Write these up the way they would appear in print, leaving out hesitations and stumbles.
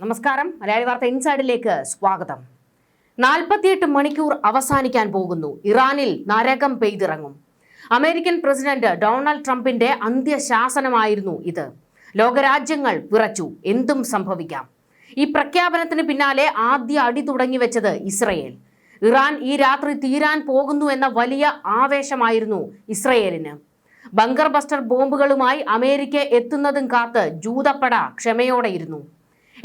നമസ്കാരം. മലയാളി വാർത്ത ഇൻസൈഡിലേക്ക് സ്വാഗതം. 48 മണിക്കൂർ അവസാനിക്കാൻ പോകുന്നു. ഇറാനിൽ നരകം പെയ്തിറങ്ങും. അമേരിക്കൻ പ്രസിഡന്റ് ഡൊണാൾഡ് ട്രംപിന്റെ അന്ത്യശാസനമായിരുന്നു ഇത്. ലോകരാജ്യങ്ങൾ വിറച്ചു. എന്തും സംഭവിക്കാം. ഈ പ്രഖ്യാപനത്തിന് പിന്നാലെ ആദ്യ അടി തുടങ്ങി വെച്ചത് ഇസ്രയേൽ. ഇറാൻ ഈ രാത്രി തീരാൻ പോകുന്നു എന്ന വലിയ ആവേശമായിരുന്നു ഇസ്രയേലിന്. ബങ്കർ ബസ്റ്റർ ബോംബുകളുമായി അമേരിക്ക എത്തുന്നതും കാത്ത് ജൂതപ്പട ക്ഷമയോടെയിരുന്നു.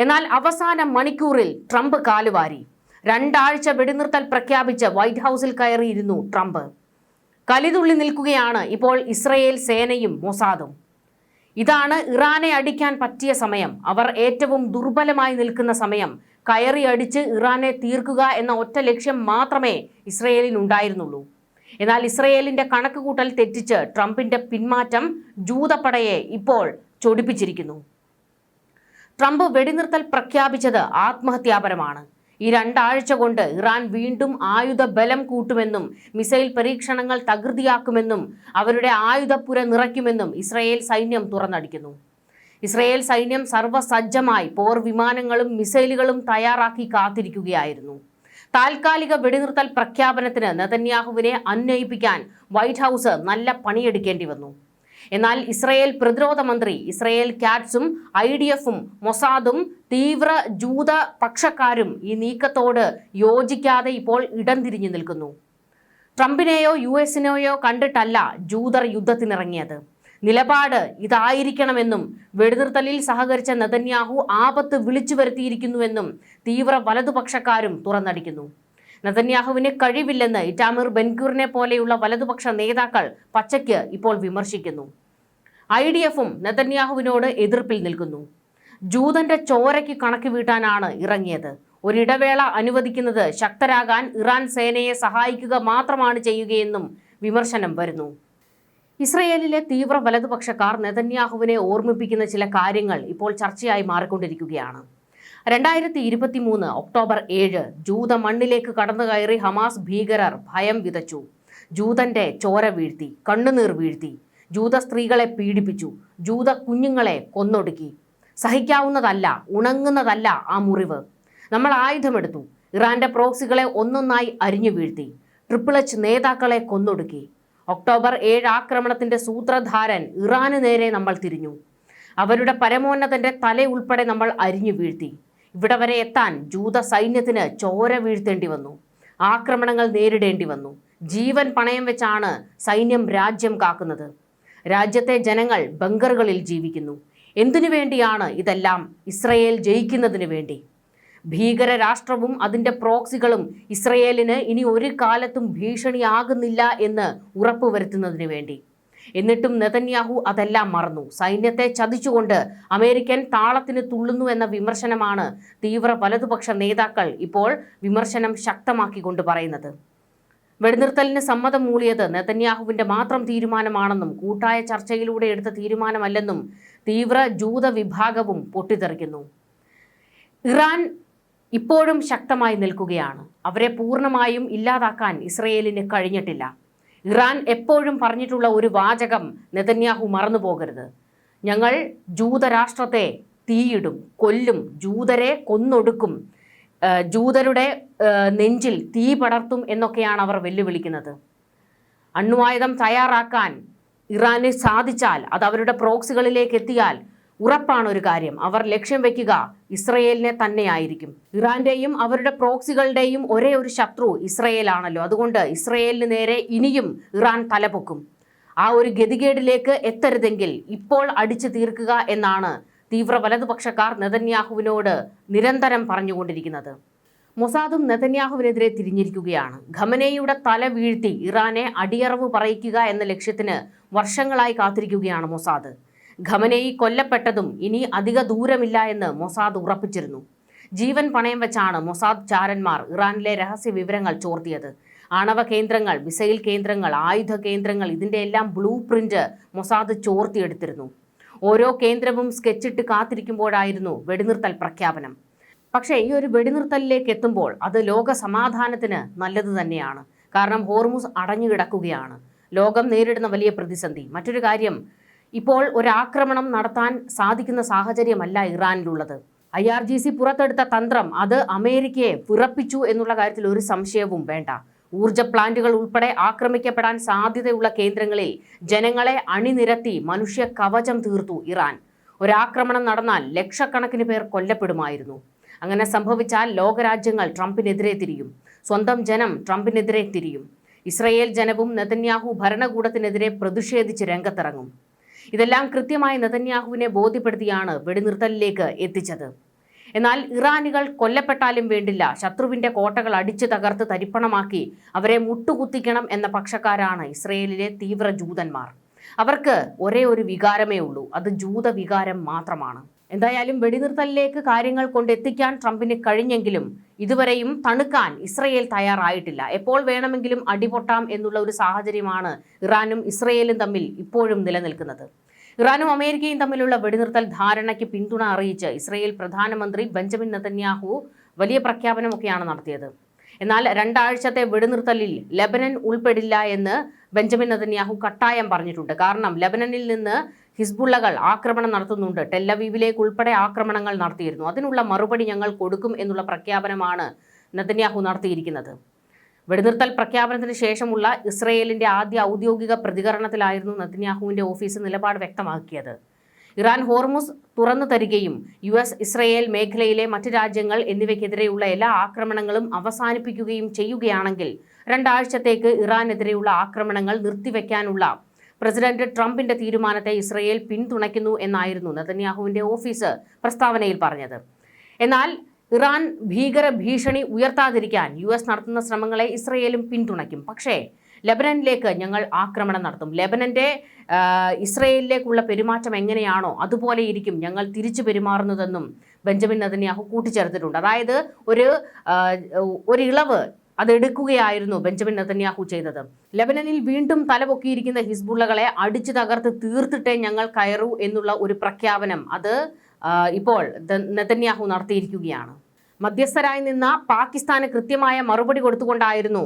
എന്നാൽ അവസാന മണിക്കൂറിൽ ട്രംപ് കാലുവാരി. 2 ആഴ്ച വെടിനിർത്തൽ പ്രഖ്യാപിച്ച് വൈറ്റ് ഹൗസിൽ കയറിയിരുന്നു ട്രംപ്. കലിതുള്ളി നിൽക്കുകയാണ് ഇപ്പോൾ ഇസ്രയേൽ സേനയും മൊസാദും. ഇതാണ് ഇറാനെ അടിക്കാൻ പറ്റിയ സമയം. അവർ ഏറ്റവും ദുർബലമായി നിൽക്കുന്ന സമയം. കയറി അടിച്ച് ഇറാനെ തീർക്കുക എന്ന ഒറ്റ ലക്ഷ്യം മാത്രമേ ഇസ്രയേലിനുണ്ടായിരുന്നുള്ളൂ. എന്നാൽ ഇസ്രയേലിന്റെ കണക്കുകൂട്ടൽ തെറ്റിച്ച് ട്രംപിന്റെ പിന്മാറ്റം ജൂതപ്പടയെ ഇപ്പോൾ ചൊടിപ്പിച്ചിരിക്കുന്നു. ട്രംപ് വെടിനിർത്തൽ പ്രഖ്യാപിച്ചത് ആത്മഹത്യാപരമാണ്. ഈ 2 ആഴ്ച കൊണ്ട് ഇറാൻ വീണ്ടും ആയുധ ബലം കൂട്ടുമെന്നും മിസൈൽ പരീക്ഷണങ്ങൾ തകൃതിയാക്കുമെന്നും അവരുടെ ആയുധപ്പുര നിറയ്ക്കുമെന്നും ഇസ്രയേൽ സൈന്യം തുറന്നടിക്കുന്നു. ഇസ്രയേൽ സൈന്യം സർവ്വസജ്ജമായി പോർ വിമാനങ്ങളും മിസൈലുകളും തയ്യാറാക്കി കാത്തിരിക്കുകയായിരുന്നു. താൽക്കാലിക വെടിനിർത്തൽ പ്രഖ്യാപനത്തിന് നെതന്യാഹുവിനെ അന്വയിപ്പിക്കാൻ വൈറ്റ് ഹൗസ് നല്ല പണിയെടുക്കേണ്ടി വന്നു. എന്നാൽ ഇസ്രയേൽ പ്രതിരോധ മന്ത്രി ഇസ്രയേൽ കാറ്റ്സും IDFും മൊസാദും തീവ്ര ജൂത പക്ഷക്കാരും ഈ നീക്കത്തോട് യോജിക്കാതെ ഇപ്പോൾ ഇടം തിരിഞ്ഞു നിൽക്കുന്നു. ട്രംപിനെയോ US-നെയോ കണ്ടിട്ടല്ല ജൂതർ യുദ്ധത്തിനിറങ്ങിയത്. നിലപാട് ഇതായിരിക്കണമെന്നും വെടിനിർത്തലിൽ സഹകരിച്ച നെതന്യാഹു ആപത്ത് വിളിച്ചു വരുത്തിയിരിക്കുന്നുവെന്നും തീവ്ര വലതുപക്ഷക്കാരും തുറന്നടിക്കുന്നു. നെതന്യാഹുവിന് കഴിവില്ലെന്ന് ഇറ്റാമിർ ബെൻഗൂറിനെ പോലെയുള്ള വലതുപക്ഷ നേതാക്കൾ പച്ചയ്ക്ക് ഇപ്പോൾ വിമർശിക്കുന്നു. IDFും നെതന്യാഹുവിനോട് എതിർപ്പിൽ നിൽക്കുന്നു. ജൂതന്റെ ചോരയ്ക്ക് കണക്ക് വീട്ടാനാണ് ഇറങ്ങിയത്. ഒരിടവേള അനുവദിക്കുന്നത് ശക്തരാകാൻ ഇറാൻ സേനയെ സഹായിക്കുക മാത്രമാണ് ചെയ്യുകയെന്നും വിമർശനം വരുന്നു. ഇസ്രയേലിലെ തീവ്ര വലതുപക്ഷക്കാർ നെതന്യാഹുവിനെ ഓർമ്മിപ്പിക്കുന്ന ചില കാര്യങ്ങൾ ഇപ്പോൾ ചർച്ചയായി മാറിക്കൊണ്ടിരിക്കുകയാണ്. 2023 ഒക്ടോബർ 7 ജൂത മണ്ണിലേക്ക് കടന്നു കയറി ഹമാസ് ഭീകരർ ഭയം വിതച്ചു. ജൂതന്റെ ചോര വീഴ്ത്തി, കണ്ണുനീർ വീഴ്ത്തി, ജൂത സ്ത്രീകളെ പീഡിപ്പിച്ചു, ജൂത കുഞ്ഞുങ്ങളെ കൊന്നൊടുക്കി. സഹിക്കാവുന്നതല്ല, ഉണങ്ങുന്നതല്ല ആ മുറിവ്. നമ്മൾ ആയുധമെടുത്തു. ഇറാന്റെ പ്രോക്സികളെ ഒന്നൊന്നായി അരിഞ്ഞു വീഴ്ത്തി. HH നേതാക്കളെ കൊന്നൊടുക്കി. ഒക്ടോബർ 7 ആക്രമണത്തിന്റെ സൂത്രധാരൻ ഇറാന് നേരെ നമ്മൾ തിരിഞ്ഞു. അവരുടെ പരമോന്നതന്റെ തല ഉൾപ്പെടെ നമ്മൾ അരിഞ്ഞു വീഴ്ത്തി. ഇവിടെ വരെ എത്താൻ ജൂത സൈന്യത്തിന് ചോര വീഴ്ത്തേണ്ടി വന്നു. ആക്രമണങ്ങൾ നേരിടേണ്ടി വന്നു. ജീവൻ പണയം വെച്ചാണ് സൈന്യം രാജ്യം കാക്കുന്നത്. രാജ്യത്തെ ജനങ്ങൾ ബങ്കറുകളിൽ ജീവിക്കുന്നു. എന്തിനു വേണ്ടിയാണ് ഇതെല്ലാം? ഇസ്രയേൽ ജയിക്കുന്നതിന് വേണ്ടി. ഭീകര രാഷ്ട്രവും അതിൻ്റെ പ്രോക്സികളും ഇസ്രയേലിന് ഇനി ഒരു കാലത്തും ഭീഷണിയാകുന്നില്ല എന്ന് ഉറപ്പുവരുത്തുന്നതിന് വേണ്ടി. എന്നിട്ടും നെതന്യാഹു അതെല്ലാം മറന്നു. സൈന്യത്തെ ചതിച്ചുകൊണ്ട് അമേരിക്കൻ താളത്തിന് തുള്ളുന്നു എന്ന വിമർശനമാണ് തീവ്ര വലതുപക്ഷ നേതാക്കൾ ഇപ്പോൾ വിമർശനം ശക്തമാക്കിക്കൊണ്ട് പറയുന്നത്. വെടിനിർത്തലിന് സമ്മതം മൂളിയത് നെതന്യാഹുവിൻ്റെ മാത്രം തീരുമാനമാണെന്നും കൂട്ടായ ചർച്ചയിലൂടെ എടുത്ത തീരുമാനമല്ലെന്നും തീവ്ര ജൂത വിഭാഗവും പൊട്ടിത്തെറിക്കുന്നു. ഇറാൻ ഇപ്പോഴും ശക്തമായി നിൽക്കുകയാണ്. അവരെ പൂർണ്ണമായും ഇല്ലാതാക്കാൻ ഇസ്രയേലിന് കഴിഞ്ഞിട്ടില്ല. ഇറാൻ എപ്പോഴും പറഞ്ഞിട്ടുള്ള ഒരു വാചകം നെതന്യാഹു മറന്നു പോകരുത്. ഞങ്ങൾ ജൂതരാഷ്ട്രത്തെ തീയിടും, കൊല്ലും, ജൂതരെ കൊന്നൊടുക്കും, ജൂതരുടെ നെഞ്ചിൽ തീ പടർത്തും എന്നൊക്കെയാണ് അവർ വെല്ലുവിളിക്കുന്നത്. അണ്വായുധം തയ്യാറാക്കാൻ ഇറാന് സാധിച്ചാൽ, അത് അവരുടെ പ്രോക്സികളിലേക്ക് എത്തിയാൽ ഉറപ്പാണ് ഒരു കാര്യം, അവർ ലക്ഷ്യം വയ്ക്കുക ഇസ്രയേലിനെ തന്നെയായിരിക്കും. ഇറാന്റെയും അവരുടെ പ്രോക്സികളുടെയും ഒരേ ഒരു ശത്രു ഇസ്രയേലാണല്ലോ. അതുകൊണ്ട് ഇസ്രയേലിന് നേരെ ഇനിയും ഇറാൻ തലപൊക്കും. ആ ഒരു ഗതികേടിലേക്ക് എത്തരുതെങ്കിൽ ഇപ്പോൾ അടിച്ചു തീർക്കുക എന്നാണ് തീവ്ര വലതുപക്ഷക്കാർ നെതന്യാഹുവിനോട് നിരന്തരം പറഞ്ഞുകൊണ്ടിരിക്കുന്നത്. മൊസാദും നെതന്യാഹുവിനെതിരെ തിരിഞ്ഞിരിക്കുകയാണ്. ഖമനേയുടെ തല വീഴ്ത്തി ഇറാനെ അടിയറവ് പറയിക്കുക എന്ന ലക്ഷ്യത്തിന് വർഷങ്ങളായി കാത്തിരിക്കുകയാണ് മൊസാദ്. ഖമനേയി കൊല്ലപ്പെട്ടതും ഇനി അധിക ദൂരമില്ല എന്ന് മൊസാദ് ഉറപ്പിച്ചിരുന്നു. ജീവൻ പണയം വെച്ചാണ് മൊസാദ് ചാരന്മാർ ഇറാനിലെ രഹസ്യ വിവരങ്ങൾ ചോർത്തിയത്. ആണവ കേന്ദ്രങ്ങൾ, മിസൈൽ കേന്ദ്രങ്ങൾ, ആയുധ കേന്ദ്രങ്ങൾ, ഇതിൻ്റെ എല്ലാം ബ്ലൂ പ്രിന്റ് മൊസാദ് ചോർത്തിയെടുത്തിരുന്നു. ഓരോ കേന്ദ്രവും സ്കെച്ചിട്ട് കാത്തിരിക്കുമ്പോഴായിരുന്നു വെടിനിർത്തൽ പ്രഖ്യാപനം. പക്ഷേ ഈ ഒരു വെടിനിർത്തലിലേക്ക് എത്തുമ്പോൾ അത് ലോക സമാധാനത്തിന് നല്ലത് തന്നെയാണ്. കാരണം ഹോർമുസ് അടഞ്ഞു കിടക്കുകയാണ്. ലോകം നേരിടുന്ന വലിയ പ്രതിസന്ധി. മറ്റൊരു കാര്യം, ഇപ്പോൾ ഒരാക്രമണം നടത്താൻ സാധിക്കുന്ന സാഹചര്യമല്ല ഇറാനിലുള്ളത്. IRGC പുറത്തെടുത്ത തന്ത്രം അത് അമേരിക്കയെ വിറപ്പിച്ചു എന്നുള്ള കാര്യത്തിൽ ഒരു സംശയവും വേണ്ട. ഊർജ്ജ പ്ലാന്റുകൾ ഉൾപ്പെടെ ആക്രമിക്കപ്പെടാൻ സാധ്യതയുള്ള കേന്ദ്രങ്ങളിൽ ജനങ്ങളെ അണിനിരത്തി മനുഷ്യ കവചം തീർത്തു ഇറാൻ. ഒരാക്രമണം നടന്നാൽ ലക്ഷക്കണക്കിന് പേർ കൊല്ലപ്പെടുമായിരുന്നു. അങ്ങനെ സംഭവിച്ചാൽ ലോകരാജ്യങ്ങൾ ട്രംപിനെതിരെ തിരിയും. സ്വന്തം ജനം ട്രംപിനെതിരെ തിരിയും. ഇസ്രയേൽ ജനവും നെതന്യാഹു ഭരണകൂടത്തിനെതിരെ പ്രതിഷേധിച്ച് രംഗത്തിറങ്ങും. ഇതെല്ലാം കൃത്യമായി നെതന്യാഹുവിനെ ബോധ്യപ്പെടുത്തിയാണ് വെടിനിർത്തലിലേക്ക് എത്തിച്ചത്. എന്നാൽ ഇറാനികൾ കൊല്ലപ്പെട്ടാലും വേണ്ടില്ല, ശത്രുവിന്റെ കോട്ടകൾ അടിച്ചു തകർത്ത് തരിപ്പണമാക്കി അവരെ മുട്ടുകുത്തിക്കണം എന്ന പക്ഷക്കാരാണ് ഇസ്രയേലിലെ തീവ്ര ജൂതന്മാർ. അവർക്ക് ഒരേ ഒരു വികാരമേ ഉള്ളൂ, അത് ജൂത വികാരം മാത്രമാണ്. എന്തായാലും വെടിനിർത്തലിലേക്ക് കാര്യങ്ങൾ കൊണ്ടെത്തിക്കാൻ ട്രംപിന് കഴിഞ്ഞെങ്കിലും ഇതുവരെയും തണുക്കാൻ ഇസ്രയേൽ തയ്യാറായിട്ടില്ല. എപ്പോൾ വേണമെങ്കിലും അടിപൊട്ടാം എന്നുള്ള ഒരു സാഹചര്യമാണ് ഇറാനും ഇസ്രയേലും തമ്മിൽ ഇപ്പോഴും നിലനിൽക്കുന്നത്. ഇറാനും അമേരിക്കയും തമ്മിലുള്ള വെടിനിർത്തൽ ധാരണയ്ക്ക് പിന്തുണ അറിയിച്ച് ഇസ്രയേൽ പ്രധാനമന്ത്രി ബെഞ്ചമിൻ നെതന്യാഹു വലിയ പ്രഖ്യാപനമൊക്കെയാണ് നടത്തിയത്. എന്നാൽ 2 ആഴ്ചത്തെ വെടിനിർത്തലിൽ ലെബനൻ ഉൾപ്പെടില്ല എന്ന് ബെഞ്ചമിൻ നെതന്യാഹു കട്ടായം പറഞ്ഞിട്ടുണ്ട്. കാരണം ലെബനനിൽ നിന്ന് ഹിസ്ബുള്ളകൾ ആക്രമണം നടത്തുന്നുണ്ട്. ടെല്ലവീവിലേക്ക് ഉൾപ്പെടെ ആക്രമണങ്ങൾ നടത്തിയിരുന്നു. അതിനുള്ള മറുപടി ഞങ്ങൾ കൊടുക്കും എന്നുള്ള പ്രഖ്യാപനമാണ് നെതന്യാഹു നടത്തിയിരിക്കുന്നത്. വെടിനിർത്തൽ പ്രഖ്യാപനത്തിന് ശേഷമുള്ള ഇസ്രയേലിന്റെ ആദ്യ ഔദ്യോഗിക പ്രതികരണത്തിലായിരുന്നു നെതന്യാഹുവിന്റെ ഓഫീസ് നിലപാട് വ്യക്തമാക്കിയത്. ഇറാൻ ഹോർമുസ് തുറന്നു തരികയും US ഇസ്രയേൽ മേഖലയിലെ മറ്റ് രാജ്യങ്ങൾ എന്നിവയ്ക്കെതിരെയുള്ള എല്ലാ ആക്രമണങ്ങളും അവസാനിപ്പിക്കുകയും ചെയ്യുകയാണെങ്കിൽ 2 ആഴ്ചത്തേക്ക് ഇറാനെതിരെയുള്ള ആക്രമണങ്ങൾ നിർത്തിവെക്കാനുള്ള പ്രസിഡന്റ് ട്രംപിന്റെ തീരുമാനത്തെ ഇസ്രയേൽ പിന്തുണയ്ക്കുന്നു എന്നായിരുന്നു നെതന്യാഹുവിന്റെ ഓഫീസ് പ്രസ്താവനയിൽ പറഞ്ഞത്. എന്നാൽ ഇറാൻ ഭീകര ഭീഷണി ഉയർത്താതിരിക്കാൻ US നടത്തുന്ന ശ്രമങ്ങളെ ഇസ്രയേലും പിന്തുണയ്ക്കും. പക്ഷേ ലെബനനിലേക്ക് ഞങ്ങൾ ആക്രമണം നടത്തും. ലെബനന്റെ ഇസ്രയേലിലേക്കുള്ള പെരുമാറ്റം എങ്ങനെയാണോ അതുപോലെ ഇരിക്കും ഞങ്ങൾ തിരിച്ചു പെരുമാറുന്നതെന്നും ബെഞ്ചമിൻ നെതന്യാഹു കൂട്ടിച്ചേർത്തിട്ടുണ്ട്. അതായത് ഒരു ഇളവ് അതെടുക്കുകയായിരുന്നു ബെഞ്ചമിൻ നെതന്യാഹു ചെയ്തത്. ലെബനനിൽ വീണ്ടും തലപൊക്കിയിരിക്കുന്ന ഹിസ്ബുള്ളകളെ അടിച്ചു തകർത്ത് തീർത്തിട്ടേ ഞങ്ങൾ കയറൂ എന്നുള്ള ഒരു പ്രഖ്യാപനം അത് ഇപ്പോൾ നെതന്യാഹു നടത്തിയിരിക്കുകയാണ്. മധ്യസ്ഥരായി നിന്ന പാകിസ്ഥാന് കൃത്യമായ മറുപടി കൊടുത്തുകൊണ്ടായിരുന്നു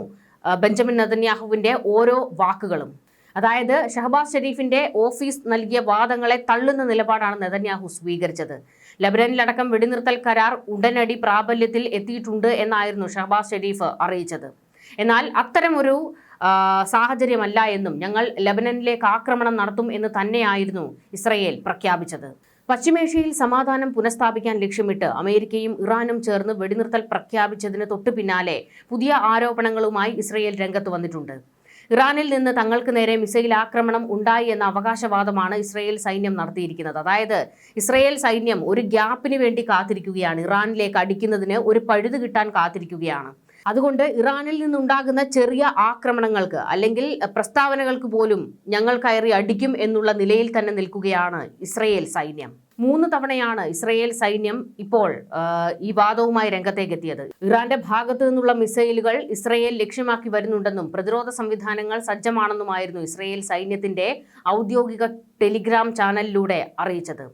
ബെഞ്ചമിൻ നെതന്യാഹുവിന്റെ ഓരോ വാക്കുകളും. അതായത് ഷഹബാസ് ഷെരീഫിന്റെ ഓഫീസ് നൽകിയ വാദങ്ങളെ തള്ളുന്ന നിലപാടാണ് നെതന്യാഹു സ്വീകരിച്ചത്. ലെബനനിലടക്കം വെടിനിർത്തൽ കരാർ ഉടനടി പ്രാബല്യത്തിൽ എത്തിയിട്ടുണ്ട് എന്നായിരുന്നു ഷഹബാസ് ഷെരീഫ് അറിയിച്ചത്. എന്നാൽ അത്തരമൊരു സാഹചര്യമല്ല എന്നും ഞങ്ങൾ ലെബനനിലേക്ക് ആക്രമണം നടത്തും എന്ന് തന്നെയായിരുന്നു ഇസ്രയേൽ പ്രഖ്യാപിച്ചത്. പശ്ചിമേഷ്യയിൽ സമാധാനം പുനഃസ്ഥാപിക്കാൻ ലക്ഷ്യമിട്ട് അമേരിക്കയും ഇറാനും ചേർന്ന് വെടിനിർത്തൽ പ്രഖ്യാപിച്ചതിന് തൊട്ടു പിന്നാലെ പുതിയ ആരോപണങ്ങളുമായി ഇസ്രയേൽ രംഗത്ത് വന്നിട്ടുണ്ട്. ഇറാനിൽ നിന്ന് തങ്ങൾക്ക് നേരെ മിസൈൽ ആക്രമണം ഉണ്ടായി എന്ന അവകാശവാദമാണ് ഇസ്രയേൽ സൈന്യം നടത്തിയിരിക്കുന്നത്. അതായത് ഇസ്രയേൽ സൈന്യം ഒരു ഗ്യാപ്പിന് വേണ്ടി കാത്തിരിക്കുകയാണ്, ഇറാനിലേക്ക് അടിക്കുന്നതിന് ഒരു പഴുത് കിട്ടാൻ കാത്തിരിക്കുകയാണ്. അതുകൊണ്ട് ഇറാനിൽ നിന്നുണ്ടാകുന്ന ചെറിയ ആക്രമണങ്ങൾക്ക് അല്ലെങ്കിൽ പ്രസ്താവനകൾക്ക് പോലും ഞങ്ങൾ കയറി അടിക്കും എന്നുള്ള നിലയിൽ തന്നെ നിൽക്കുകയാണ് ഇസ്രയേൽ സൈന്യം. 3 തവണയാണ് ഇസ്രയേൽ സൈന്യം ഇപ്പോൾ ഈ വാദവുമായി രംഗത്തേക്ക് എത്തിയത്. ഇറാന്റെ ഭാഗത്തു നിന്നുള്ള മിസൈലുകൾ ഇസ്രയേൽ ലക്ഷ്യമാക്കി വരുന്നുണ്ടെന്നും പ്രതിരോധ സംവിധാനങ്ങൾ സജ്ജമാണെന്നുമായിരുന്നു ഇസ്രയേൽ സൈന്യത്തിന്റെ ഔദ്യോഗിക ടെലിഗ്രാം ചാനലിലൂടെ അറിയിച്ചത്.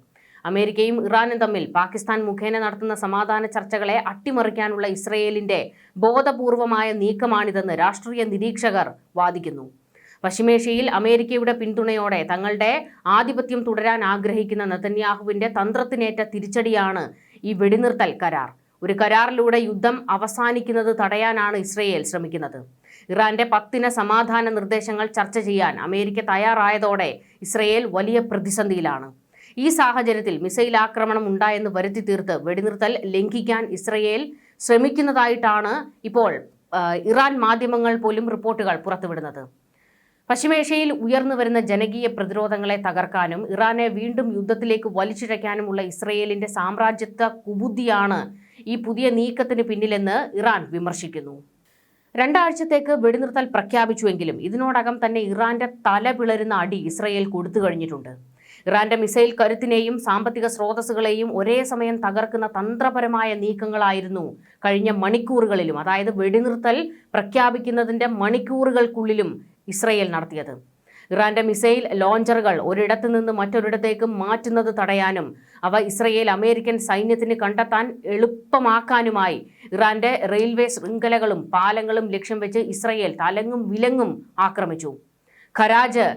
അമേരിക്കയും ഇറാനും തമ്മിൽ പാകിസ്ഥാൻ മുഖേന നടത്തുന്ന സമാധാന ചർച്ചകളെ അട്ടിമറിക്കാനുള്ള ഇസ്രയേലിന്റെ ബോധപൂർവമായ നീക്കമാണിതെന്ന് രാഷ്ട്രീയ നിരീക്ഷകർ വാദിക്കുന്നു. പശ്ചിമേഷ്യയിൽ അമേരിക്കയുടെ പിന്തുണയോടെ തങ്ങളുടെ ആധിപത്യം തുടരാൻ ആഗ്രഹിക്കുന്ന നെതന്യാഹുവിന്റെ തന്ത്രത്തിനേറ്റ തിരിച്ചടിയാണ് ഈ വെടിനിർത്തൽ കരാർ. ഒരു കരാറിലൂടെ യുദ്ധം അവസാനിക്കുന്നത് തടയാനാണ് ഇസ്രയേൽ ശ്രമിക്കുന്നത്. ഇറാന്റെ 10 സമാധാന നിർദ്ദേശങ്ങൾ ചർച്ച ചെയ്യാൻ അമേരിക്ക തയ്യാറായതോടെ ഇസ്രയേൽ വലിയ പ്രതിസന്ധിയിലാണ്. ഈ സാഹചര്യത്തിൽ മിസൈൽ ആക്രമണം ഉണ്ടായെന്ന് വരുത്തി തീർത്ത് വെടിനിർത്തൽ ലംഘിക്കാൻ ഇസ്രയേൽ ശ്രമിക്കുന്നതായിട്ടാണ് ഇപ്പോൾ ഇറാൻ മാധ്യമങ്ങൾ പോലും റിപ്പോർട്ടുകൾ പുറത്തുവിടുന്നത്. പശ്ചിമേഷ്യയിൽ ഉയർന്നു വരുന്ന ജനകീയ പ്രതിരോധങ്ങളെ തകർക്കാനും ഇറാനെ വീണ്ടും യുദ്ധത്തിലേക്ക് വലിച്ചിഴയ്ക്കാനുമുള്ള ഇസ്രയേലിന്റെ സാമ്രാജ്യത്വ കുബുദ്ധിയാണ് ഈ പുതിയ നീക്കത്തിന് പിന്നിലെന്ന് ഇറാൻ വിമർശിക്കുന്നു. 2 ആഴ്ചത്തേക്ക് വെടിനിർത്തൽ പ്രഖ്യാപിച്ചുവെങ്കിലും ഇതിനോടകം തന്നെ ഇറാന്റെ തല പിളരുന്ന അടി ഇസ്രയേൽ കൊടുത്തു കഴിഞ്ഞിട്ടുണ്ട്. ഇറാന്റെ മിസൈൽ കരുത്തിനെയും സാമ്പത്തിക സ്രോതസ്സുകളെയും ഒരേ സമയം തകർക്കുന്ന തന്ത്രപരമായ നീക്കങ്ങളായിരുന്നു കഴിഞ്ഞ മണിക്കൂറുകളിലും, അതായത് വെടിനിർത്തൽ പ്രഖ്യാപിക്കുന്നതിന്റെ മണിക്കൂറുകൾക്കുള്ളിലും ഇസ്രയേൽ നടത്തിയത്. ഇറാന്റെ മിസൈൽ ലോഞ്ചറുകൾ ഒരിടത്തു നിന്ന് മറ്റൊരിടത്തേക്ക് മാറ്റുന്നത് തടയാനും അവ ഇസ്രയേൽ അമേരിക്കൻ സൈന്യത്തിന് കണ്ടെത്താൻ എളുപ്പമാക്കാനുമായി ഇറാന്റെ റെയിൽവേ ശൃംഖലകളും പാലങ്ങളും ലക്ഷ്യം വെച്ച് ഇസ്രയേൽ തലങ്ങും വിലങ്ങും ആക്രമിച്ചു. ഖരാജ്,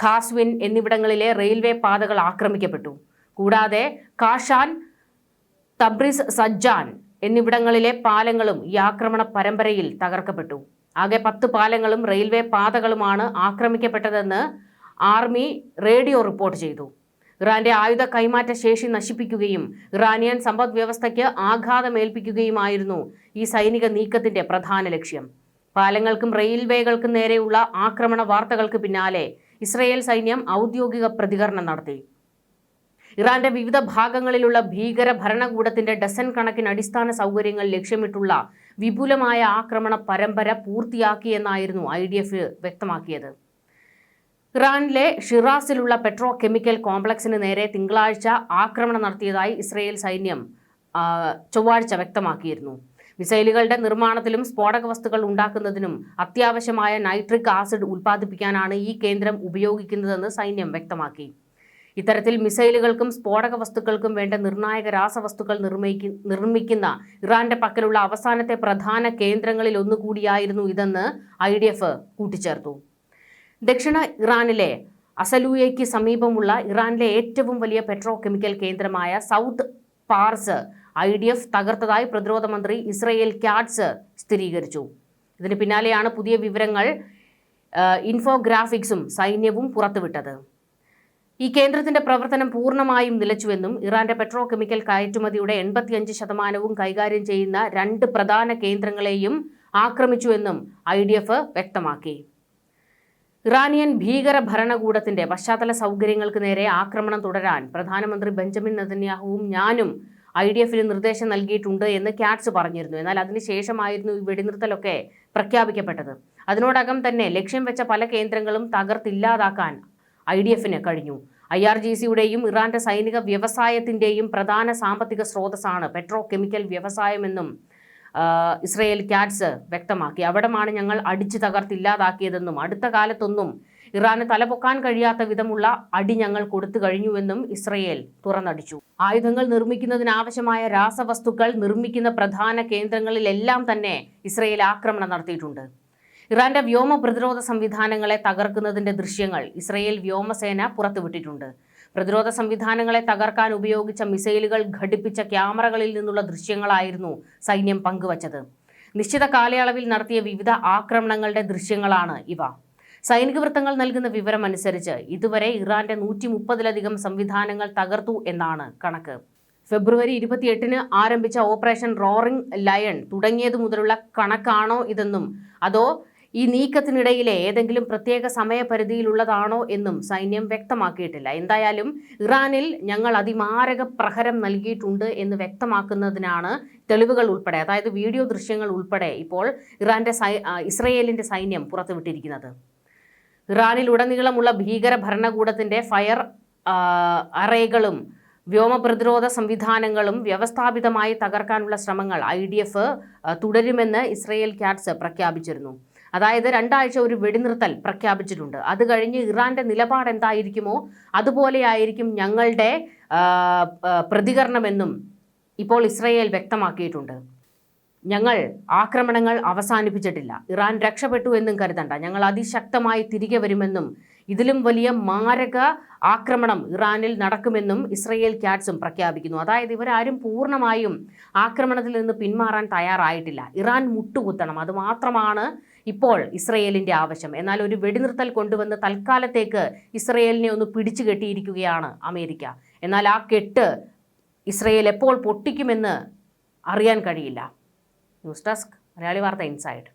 ഖാസ്വിൻ എന്നിവിടങ്ങളിലെ റെയിൽവേ പാതകൾ ആക്രമിക്കപ്പെട്ടു. കൂടാതെ കാഷാൻ, തബ്രിസ്, സജ്ജാൻ എന്നിവിടങ്ങളിലെ പാലങ്ങളും ഈ ആക്രമണ പരമ്പരയിൽ തകർക്കപ്പെട്ടു. ആകെ 10 പാലങ്ങളും റെയിൽവേ പാതകളുമാണ് ആക്രമിക്കപ്പെട്ടതെന്ന് ആർമി റേഡിയോ റിപ്പോർട്ട് ചെയ്തു. ഇറാന്റെ ആയുധ കൈമാറ്റ ശേഷി നശിപ്പിക്കുകയും ഇറാനിയൻ സമ്പദ് വ്യവസ്ഥയ്ക്ക് ആഘാതമേൽപ്പിക്കുകയുമായിരുന്നു ഈ സൈനിക നീക്കത്തിന്റെ പ്രധാന ലക്ഷ്യം. പാലങ്ങൾക്കും റെയിൽവേകൾക്കും നേരെയുള്ള ആക്രമണ വാർത്തകൾക്ക് പിന്നാലെ ഇസ്രയേൽ സൈന്യം ഔദ്യോഗിക പ്രതികരണം നടത്തി. ഇറാന്റെ വിവിധ ഭാഗങ്ങളിലുള്ള ഭീകര ഭരണകൂടത്തിന്റെ ഡസൻ കണക്കിന് അടിസ്ഥാന സൗകര്യങ്ങൾ ലക്ഷ്യമിട്ടുള്ള വിപുലമായ ആക്രമണ പരമ്പര പൂർത്തിയാക്കിയെന്നായിരുന്നു IDF വ്യക്തമാക്കിയത്. ഇറാനിലെ ഷിറാസിലുള്ള പെട്രോ കെമിക്കൽ കോംപ്ലക്സിന് നേരെ തിങ്കളാഴ്ച ആക്രമണം നടത്തിയതായി ഇസ്രയേൽ സൈന്യം ചൊവ്വാഴ്ച വ്യക്തമാക്കിയിരുന്നു. മിസൈലുകളുടെ നിർമ്മാണത്തിലും സ്ഫോടക വസ്തുക്കൾ ഉണ്ടാക്കുന്നതിനും അത്യാവശ്യമായ നൈട്രിക് ആസിഡ് ഉൽപ്പാദിപ്പിക്കാനാണ് ഈ കേന്ദ്രം ഉപയോഗിക്കുന്നതെന്ന് സൈന്യം വ്യക്തമാക്കി. ഇത്തരത്തിൽ മിസൈലുകൾക്കും സ്ഫോടക വസ്തുക്കൾക്കും വേണ്ട നിർണായക രാസവസ്തുക്കൾ നിർമ്മിക്കുന്ന ഇറാന്റെ പക്കലുള്ള അവസാനത്തെ പ്രധാന കേന്ദ്രങ്ങളിൽ ഒന്നുകൂടിയായിരുന്നു ഇതെന്ന് IDF കൂട്ടിച്ചേർത്തു. ദക്ഷിണ ഇറാനിലെ അസലൂയയ്ക്ക് സമീപമുള്ള ഇറാനിലെ ഏറ്റവും വലിയ പെട്രോ കെമിക്കൽ കേന്ദ്രമായ സൗത്ത് പാർസ് IDF തകർത്തതായി പ്രതിരോധ മന്ത്രി ഇസ്രയേൽ കാറ്റ്സ് സ്ഥിരീകരിച്ചു. ഇതിന് പിന്നാലെയാണ് പുതിയ വിവരങ്ങൾ ഇൻഫോഗ്രാഫിക്സും സൈന്യവും പുറത്തുവിട്ടത്. ഈ കേന്ദ്രത്തിന്റെ പ്രവർത്തനം പൂർണ്ണമായും നിലച്ചുവെന്നും ഇറാന്റെ പെട്രോ കെമിക്കൽ കയറ്റുമതിയുടെ 85% കൈകാര്യം ചെയ്യുന്ന 2 പ്രധാന കേന്ദ്രങ്ങളെയും ആക്രമിച്ചുവെന്നും IDF വ്യക്തമാക്കി. ഇറാനിയൻ ഭീകര ഭരണകൂടത്തിന്റെ പശ്ചാത്തല സൗകര്യങ്ങൾക്ക് നേരെ ആക്രമണം തുടരാൻ പ്രധാനമന്ത്രി ബെഞ്ചമിൻ നെതന്യാഹുവും ഞാനും IDF-ന് നിർദ്ദേശം നൽകിയിട്ടുണ്ട് എന്ന് കാറ്റ്സ് പറഞ്ഞിരുന്നു. എന്നാൽ അതിനുശേഷമായിരുന്നു ഈ വെടിനിർത്തലൊക്കെ പ്രഖ്യാപിക്കപ്പെട്ടത്. അതിനോടകം തന്നെ ലക്ഷ്യം വെച്ച പല കേന്ദ്രങ്ങളും തകർത്തില്ലാതാക്കാൻ IDF-ന് കഴിഞ്ഞു. IRGC-യുടെയും ഇറാന്റെ സൈനിക വ്യവസായത്തിന്റെയും പ്രധാന സാമ്പത്തിക സ്രോതസ്സാണ് പെട്രോ കെമിക്കൽ വ്യവസായമെന്നും ഇസ്രയേൽ കാറ്റ്സ് വ്യക്തമാക്കി. അവിടമാണ് ഞങ്ങൾ അടിച്ചു തകർത്തില്ലാതാക്കിയതെന്നും അടുത്ത കാലത്തൊന്നും ഇറാന് തലപൊക്കാൻ കഴിയാത്ത വിധമുള്ള അടി ഞങ്ങൾ കൊടുത്തു കഴിഞ്ഞുവെന്നും ഇസ്രയേൽ തുറന്നടിച്ചു. ആയുധങ്ങൾ നിർമ്മിക്കുന്നതിനാവശ്യമായ രാസവസ്തുക്കൾ നിർമ്മിക്കുന്ന പ്രധാന കേന്ദ്രങ്ങളിലെല്ലാം തന്നെ ഇസ്രയേൽ ആക്രമണം നടത്തിയിട്ടുണ്ട്. ഇറാന്റെ വ്യോമ പ്രതിരോധ സംവിധാനങ്ങളെ തകർക്കുന്നതിന്റെ ദൃശ്യങ്ങൾ ഇസ്രയേൽ വ്യോമസേന പുറത്തുവിട്ടിട്ടുണ്ട്. പ്രതിരോധ സംവിധാനങ്ങളെ തകർക്കാൻ ഉപയോഗിച്ച മിസൈലുകൾ ഘടിപ്പിച്ച ക്യാമറകളിൽ നിന്നുള്ള ദൃശ്യങ്ങളായിരുന്നു സൈന്യം പങ്കുവച്ചത്. നിശ്ചിത കാലയളവിൽ നടത്തിയ വിവിധ ആക്രമണങ്ങളുടെ ദൃശ്യങ്ങളാണ് ഇവ. സൈനിക വൃത്തങ്ങൾ നൽകുന്ന വിവരമനുസരിച്ച് ഇതുവരെ ഇറാന്റെ 130-ലധികം സംവിധാനങ്ങൾ തകർത്തു എന്നാണ് കണക്ക്. ഫെബ്രുവരി 28-ന് ആരംഭിച്ച ഓപ്പറേഷൻ റോറിംഗ് ലയൺ തുടങ്ങിയതു മുതലുള്ള കണക്കാണോ ഇതെന്നും അതോ ഈ നീക്കത്തിനിടയിലെ ഏതെങ്കിലും പ്രത്യേക സമയപരിധിയിലുള്ളതാണോ എന്നും സൈന്യം വ്യക്തമാക്കിയിട്ടില്ല. എന്തായാലും ഇറാനിൽ ഞങ്ങൾ അതിമാരക പ്രഹരം നൽകിയിട്ടുണ്ട് എന്ന് വ്യക്തമാക്കുന്നതിനാണ് തെളിവുകൾ ഉൾപ്പെടെ, അതായത് വീഡിയോ ദൃശ്യങ്ങൾ ഉൾപ്പെടെ ഇപ്പോൾ ഇസ്രയേലിന്റെ സൈന്യം പുറത്തുവിട്ടിരിക്കുന്നത്. ഇറാനിലുടനീളമുള്ള ഭീകര ഭരണകൂടത്തിന്റെ ഫയർ അറേകളും വ്യോമ പ്രതിരോധ സംവിധാനങ്ങളും വ്യവസ്ഥാപിതമായി തകർക്കാനുള്ള ശ്രമങ്ങൾ IDF തുടരുമെന്ന് ഇസ്രയേൽ കാറ്റ്സ് പ്രഖ്യാപിച്ചിരുന്നു. അതായത് 2 ആഴ്ച ഒരു വെടിനിർത്തൽ പ്രഖ്യാപിച്ചിട്ടുണ്ട്. അത് കഴിഞ്ഞ് ഇറാന്റെ നിലപാട് എന്തായിരിക്കുമോ അതുപോലെയായിരിക്കും ഞങ്ങളുടെ പ്രതികരണമെന്നും ഇപ്പോൾ ഇസ്രയേൽ വ്യക്തമാക്കിയിട്ടുണ്ട്. ഞങ്ങൾ ആക്രമണങ്ങൾ അവസാനിപ്പിച്ചിട്ടില്ല, ഇറാൻ രക്ഷപ്പെട്ടു എന്നും കരുതണ്ട, ഞങ്ങൾ അതിശക്തമായി തിരികെ വരുമെന്നും ഇതിലും വലിയ മാരക ആക്രമണം ഇറാനിൽ നടക്കുമെന്നും ഇസ്രയേൽ കാറ്റ്സും പ്രഖ്യാപിക്കുന്നു. അതായത് ഇവരാരും പൂർണ്ണമായും ആക്രമണത്തിൽ നിന്ന് പിന്മാറാൻ തയ്യാറായിട്ടില്ല. ഇറാൻ മുട്ടുകുത്തണം, അതുമാത്രമാണ് ഇപ്പോൾ ഇസ്രയേലിന്റെ ആവശ്യം. എന്നാൽ ഒരു വെടിനിർത്തൽ കൊണ്ടുവന്ന് തൽക്കാലത്തേക്ക് ഇസ്രയേലിനെ ഒന്ന് പിടിച്ചു കെട്ടിയിരിക്കുകയാണ് അമേരിക്ക. എന്നാൽ ആ കെട്ട് ഇസ്രയേൽ എപ്പോൾ പൊട്ടിക്കുമെന്ന് അറിയാൻ കഴിയില്ല. ന്യൂസ് ഡെസ്ക് മലയാളി വാർത്ത ഇൻസൈഡ്.